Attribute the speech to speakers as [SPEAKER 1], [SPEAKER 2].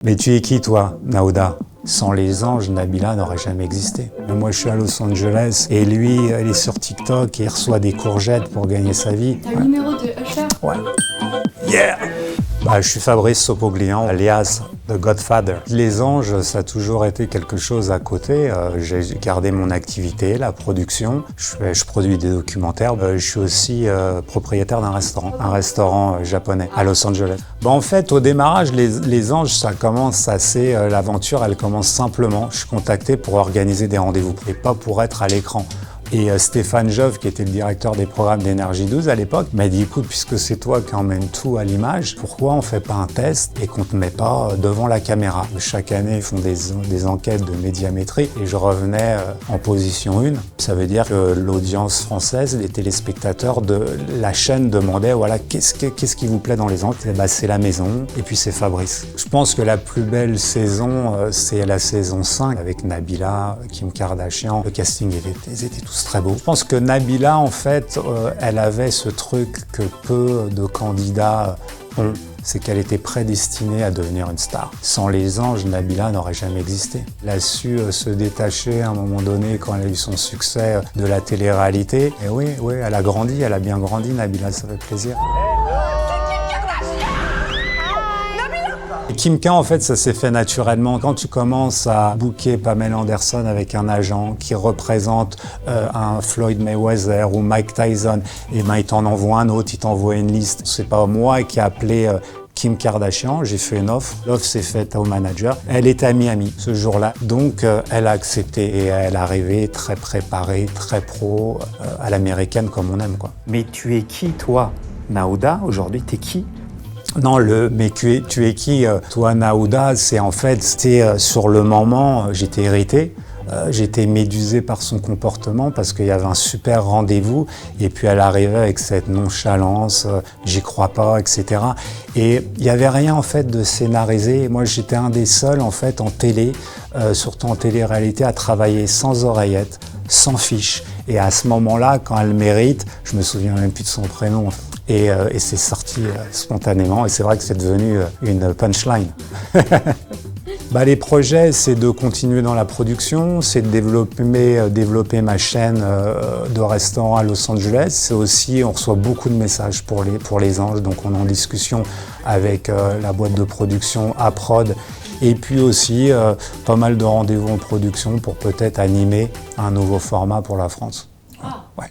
[SPEAKER 1] Mais tu es qui toi, Naouda? Sans les anges, Nabila n'aurait jamais existé. Moi, je suis à Los Angeles et lui, il est sur TikTok et il reçoit des courgettes pour gagner sa vie.
[SPEAKER 2] T'as le numéro de Usher?
[SPEAKER 1] Ouais. Yeah! Je suis Fabrice Sopoglian, alias The Godfather. Les anges, ça a toujours été quelque chose à côté. J'ai gardé mon activité, la production. Je produis des documentaires. Je suis aussi propriétaire d'un restaurant, un restaurant japonais à Los Angeles. En fait, au démarrage, les anges, ça commence assez... L'aventure, elle commence simplement. Je suis contacté pour organiser des rendez-vous et pas pour être à l'écran. Et Stéphane Jove, qui était le directeur des programmes d'Énergie 12 à l'époque, m'a dit « Écoute, puisque c'est toi qui emmène tout à l'image, pourquoi on ne fait pas un test et qu'on ne te met pas devant la caméra ?» Chaque année, ils font des enquêtes de médiamétrie et je revenais en position 1. Ça veut dire que l'audience française, les téléspectateurs de la chaîne demandaient « Voilà, qu'est-ce qui vous plaît dans les anges ?» C'est la maison et puis c'est Fabrice. Je pense que la plus belle saison, c'est la saison 5 avec Nabila, Kim Kardashian. Le casting, ils étaient tous très beau. Je pense que Nabila, en fait, elle avait ce truc que peu de candidats ont, c'est qu'elle était prédestinée à devenir une star. Sans les anges, Nabila n'aurait jamais existé. Elle a su se détacher à un moment donné quand elle a eu son succès de la télé-réalité. Et oui, elle a grandi, elle a bien grandi, Nabila, ça fait plaisir. Kim K, en fait, ça s'est fait naturellement. Quand tu commences à booker Pamela Anderson avec un agent qui représente un Floyd Mayweather ou Mike Tyson, et il t'en envoie un autre, il t'envoie une liste. C'est pas moi qui ai appelé Kim Kardashian, j'ai fait une offre. L'offre s'est faite au manager. Elle était à Miami ce jour-là, donc elle a accepté et elle est arrivée très préparée, très pro, à l'américaine comme on aime, quoi. Mais tu es qui, toi, Naouda? Aujourd'hui, t'es qui? Non, mais tu es qui? Toi, Naouda, c'est en fait, c'était sur le moment, j'étais irrité. J'étais médusé par son comportement parce qu'il y avait un super rendez-vous et puis elle arrivait avec cette nonchalance, j'y crois pas, etc. Et il n'y avait rien en fait de scénarisé. Moi, j'étais un des seuls en fait en télé, surtout en télé-réalité, à travailler sans oreillette, sans fiche. Et à ce moment-là, quand elle mérite, je me souviens même plus de son prénom. Et c'est sorti spontanément et c'est vrai que c'est devenu une punchline. Les projets, c'est de continuer dans la production, c'est de développer ma chaîne de restaurant à Los Angeles. C'est aussi, on reçoit beaucoup de messages pour les anges, donc on est en discussion avec la boîte de production A-Prod. Et puis aussi, pas mal de rendez-vous en production pour peut-être animer un nouveau format pour la France. Ouais.